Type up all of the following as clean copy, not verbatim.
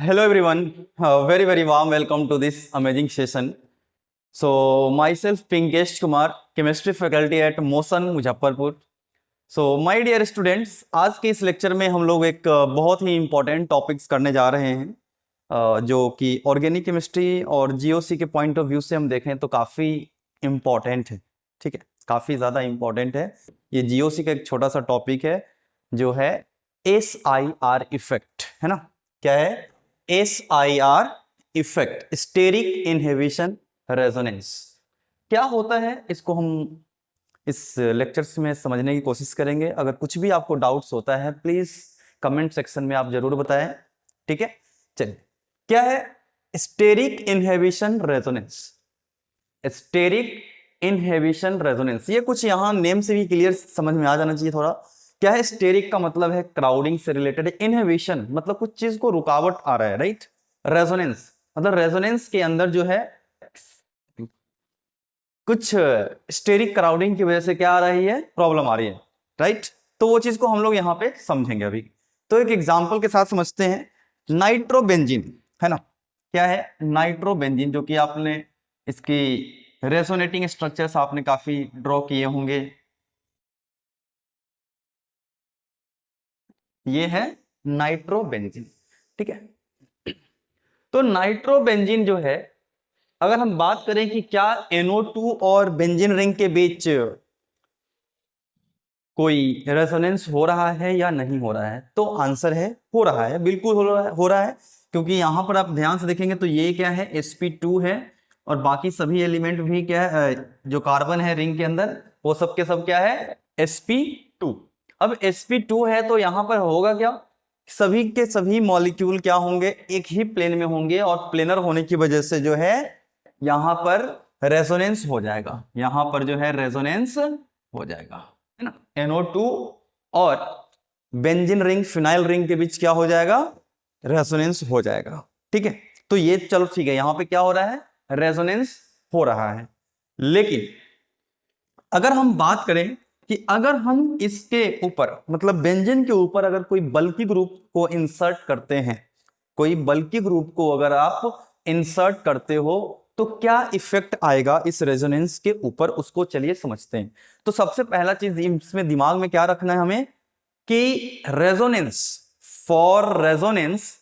Hello everyone, very warm welcome to this amazing session. So myself Pinkesh Kumar, chemistry faculty at motion Muzaffarpur. So my dear students, आज के इस lecture में हम लोग एक बहुत ही इम्पोर्टेंट टॉपिक्स करने जा रहे हैं जो कि ऑर्गेनिक केमिस्ट्री और जीओसी के पॉइंट ऑफ व्यू से हम देखें तो काफ़ी इम्पोर्टेंट है. ठीक है, काफ़ी ज़्यादा इम्पोर्टेंट है. ये जीओसी का एक छोटा सा टॉपिक है जो है SIR इफेक्ट, है ना. क्या है? SIR effect, steric inhibition resonance. क्या होता है इसको हम इस लेक्चर्स में समझने की कोशिश करेंगे. अगर कुछ भी आपको डाउट्स होता है प्लीज कमेंट सेक्शन में आप जरूर बताएं. ठीक है, चलिए. क्या है steric inhibition resonance? Steric inhibition resonance, ये कुछ यहां नेम से भी क्लियर समझ में आ जाना चाहिए थोड़ा. क्या है? स्टेरिक का मतलब है क्राउडिंग से रिलेटेड, इनहिबिशन मतलब कुछ चीज को रुकावट आ रहा है, राइट. रेजोनेंस मतलब रेजोनेंस के अंदर जो है कुछ स्टेरिक क्राउडिंग की वजह से क्या आ रही है, प्रॉब्लम आ रही है, राइट. तो वो चीज को हम लोग यहाँ पे समझेंगे अभी. तो एक एग्जांपल के साथ समझते हैं. नाइट्रोबेंजीन, है ना. क्या है? नाइट्रोबेंजीन, जो कि आपने इसकी रेजोनेटिंग स्ट्रक्चर्स आपने काफी ड्रॉ किए होंगे. ये है नाइट्रोबेंजीन. ठीक है. तो नाइट्रोबेंजीन जो है, अगर हम बात करें कि क्या NO2 और बेंजीन रिंग के बीच कोई रेजोनेंस हो रहा है या नहीं हो रहा है, तो आंसर है हो रहा है, बिल्कुल हो रहा है. क्योंकि यहां पर आप ध्यान से देखेंगे तो ये क्या है, sp2 है और बाकी सभी एलिमेंट भी क्या है, जो कार्बन है रिंग के अंदर वो सब के सब क्या है, sp2. अब sp2 है तो यहां पर होगा क्या, सभी के सभी मॉलिक्यूल क्या होंगे, एक ही प्लेन में होंगे और प्लेनर होने की वजह से जो है यहां पर रेजोनेंस हो जाएगा. यहां पर जो है रेजोनेंस हो जाएगा, है ना. NO2 और बेंजीन रिंग, फिनाइल रिंग के बीच क्या हो जाएगा, रेजोनेंस हो जाएगा. ठीक है. तो ये चलो ठीक है, यहां पे क्या हो रहा है, रेजोनेंस हो रहा है. लेकिन अगर हम बात करें कि अगर हम इसके ऊपर मतलब बेंजीन के ऊपर अगर कोई बल्की ग्रुप को इंसर्ट करते हैं, कोई बल्की ग्रुप को अगर आप इंसर्ट करते हो तो क्या इफेक्ट आएगा इस रेजोनेंस के ऊपर, उसको चलिए समझते हैं. तो सबसे पहला चीज इसमें दिमाग में क्या रखना है हमें कि रेजोनेंस, फॉर रेजोनेंस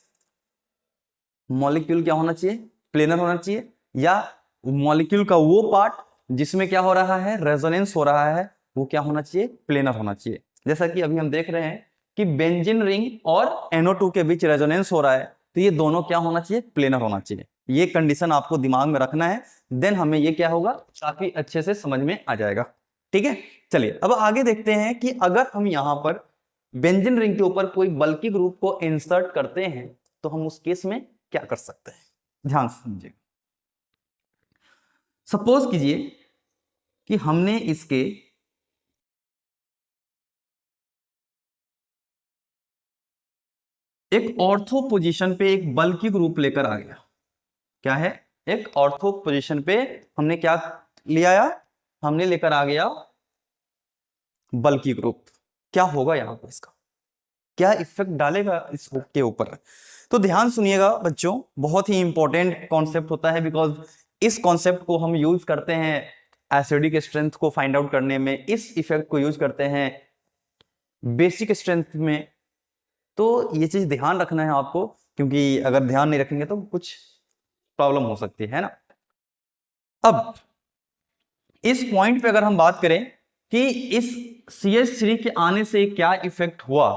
मॉलिक्यूल क्या होना चाहिए, प्लेनर होना चाहिए, या मॉलिक्यूल का वो पार्ट जिसमें क्या हो रहा है, रेजोनेंस हो रहा है, वो क्या होना चाहिए, प्लेनर होना चाहिए. जैसा कि अभी हम देख रहे हैं कि बेंजीन रिंग और NO2 के बीच रेजोनेंस हो रहा है, तो ये दोनों क्या होना चाहिए, प्लेनर होना चाहिए. ये कंडीशन आपको दिमाग में रखना है, देन हमें ये क्या होगा, काफी अच्छे से समझ में आ जाएगा. ठीक है. चलिए अब आगे देखते हैं कि अगर हम यहां पर बेंजीन रिंग के ऊपर कोई बल्की ग्रुप को इंसर्ट करते हैं तो हम उस केस में क्या कर सकते हैं. ध्यान से समझिए. सपोज कीजिए कि हमने इसके एक ऑर्थो पोजीशन पे एक बल्की ग्रुप लेकर आ गया. क्या है, एक ऑर्थो पोजीशन पे हमने क्या ले आया, हमने लेकर आ गया बल्की ग्रुप. क्या होगा यहां पर, इसका क्या इफेक्ट डालेगा इस ग्रुप के ऊपर. तो ध्यान सुनिएगा बच्चों, बहुत ही इंपॉर्टेंट कॉन्सेप्ट होता है, बिकॉज इस कॉन्सेप्ट को हम यूज करते हैं एसिडिक स्ट्रेंथ को फाइंड आउट करने में, इस इफेक्ट को यूज करते हैं बेसिक स्ट्रेंथ में. तो ये चीज ध्यान रखना है आपको, क्योंकि अगर ध्यान नहीं रखेंगे तो कुछ प्रॉब्लम हो सकती है ना. अब इस पॉइंट पे अगर हम बात करें कि इस CH3 के आने से क्या इफेक्ट हुआ,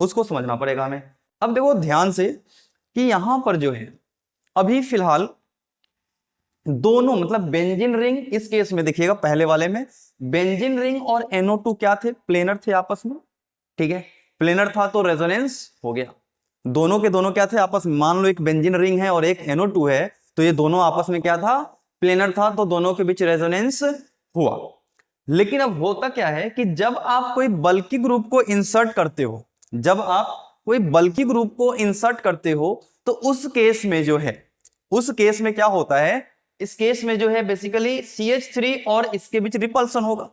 उसको समझना पड़ेगा हमें. अब देखो ध्यान से कि यहां पर जो है अभी फिलहाल दोनों मतलब बेंजीन रिंग, इस केस में देखिएगा पहले वाले में बेंजीन रिंग और NO2 क्या थे, प्लेनर थे आपस में. ठीक है, प्लेनर था तो रेजोनेंस हो गया. दोनों के दोनों क्या थे आपस में, मान लो एक बेंजीन रिंग है और एक NO2 है, तो ये दोनों आपस में क्या था, प्लेनर था, तो दोनों के बीच रेजोनेंस हुआ. लेकिन अब होता क्या है कि जब आप कोई बल्की ग्रुप को इंसर्ट करते हो, जब आप कोई बल्की ग्रुप को इंसर्ट करते हो तो उस केस में जो है, उस केस में क्या होता है, इस केस में जो है बेसिकली CH3 और इसके बीच रिपल्सन होगा.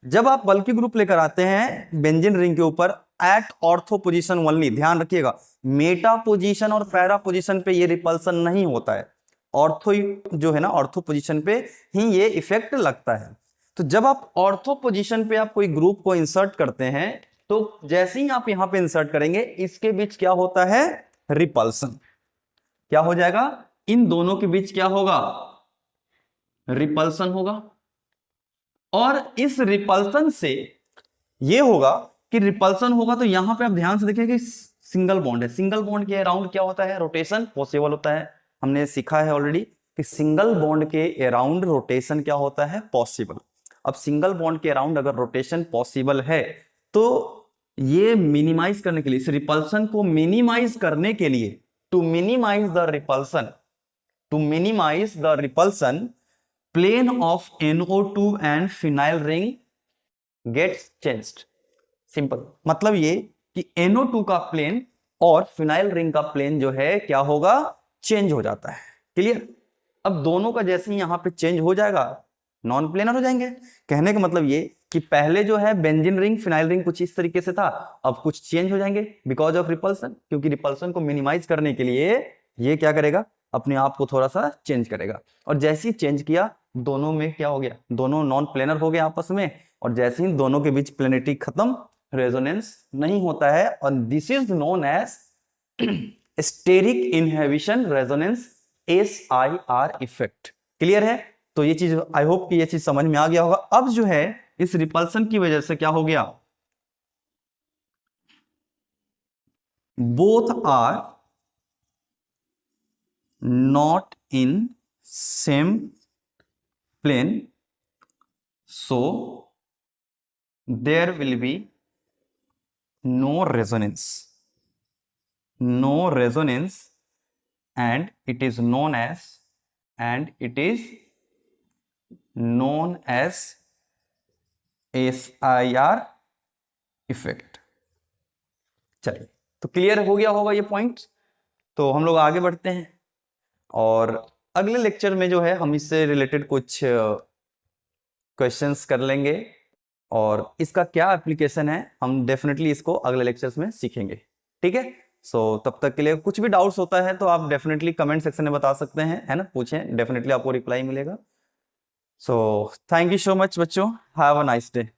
जब आप बल्कि ग्रुप लेकर आते हैं बेंजीन रिंग के ऊपर एट ऑर्थो पोजीशन ओनली, ध्यान रखिएगा मेटा पोजीशन और पैरा पोजीशन पे ये रिपल्सन नहीं होता है, ऑर्थो जो है ना ऑर्थो पोजीशन पे ही ये इफेक्ट लगता है। तो जब आप ऑर्थो पोजीशन पे आप कोई ग्रुप को इंसर्ट करते हैं तो जैसे ही आप यहां पे इंसर्ट करेंगे इसके बीच क्या होता है, रिपल्सन। क्या हो जाएगा, इन दोनों के बीच क्या होगा, रिपल्सन होगा। और इस रिपल्सन से ये होगा कि रिपल्सन होगा तो यहां पे आप ध्यान से देखिए कि सिंगल बॉन्ड है, सिंगल बॉन्ड के अराउंड क्या होता है, रोटेशन पॉसिबल होता है। हमने सीखा है ऑलरेडी कि सिंगल बॉन्ड के अराउंड रोटेशन क्या होता है, पॉसिबल। अब सिंगल बॉन्ड के अराउंड अगर रोटेशन पॉसिबल है तो ये मिनिमाइज करने के लिए, इस रिपल्सन को मिनिमाइज करने के लिए, to minimise the repulsion plane of NO2 and phenyl ring gets changed. Simple मतलब ये कि NO2 का प्लेन और फिनाइल रिंग का प्लेन जो है क्या होगा, चेंज हो जाता है। क्लियर। अब दोनों का जैसे ही यहां पे चेंज हो जाएगा नॉन प्लेनर हो जाएंगे। कहने का मतलब ये कि पहले जो है बेंजीन रिंग फिनाइल रिंग कुछ इस तरीके से था, अब कुछ चेंज हो जाएंगे बिकॉज ऑफ रिपल्सन, क्योंकि रिपल्सन को मिनिमाइज करने के लिए ये क्या करेगा, अपने आप को थोड़ा सा चेंज करेगा। और जैसे ही चेंज किया दोनों में क्या हो गया, दोनों नॉन प्लेनर हो गए आपस में, और जैसे ही दोनों के बीच प्लेनेटी खत्म, रेजोनेंस नहीं होता है, और this is known as steric inhibition resonance, SIR effect. Clear है। तो ये चीज आई होप कि ये चीज समझ में आ गया होगा। अब जो है इस रिपल्सन की वजह से क्या हो गया, both are not in same plane, so there will be no resonance and it is known as SIR effect. चलिए तो क्लियर हो गया होगा ये पॉइंट। तो हम लोग आगे बढ़ते हैं और अगले लेक्चर में जो है हम इससे रिलेटेड कुछ क्वेश्चंस कर लेंगे और इसका क्या एप्लीकेशन है हम डेफिनेटली इसको अगले लेक्चर्स में सीखेंगे। ठीक है। सो तब तक के लिए कुछ भी डाउट्स होता है तो आप डेफिनेटली कमेंट सेक्शन में बता सकते हैं, है ना, पूछें, डेफिनेटली आपको रिप्लाई मिलेगा। So thank you so much बच्चों, हैव अ नाइस डे।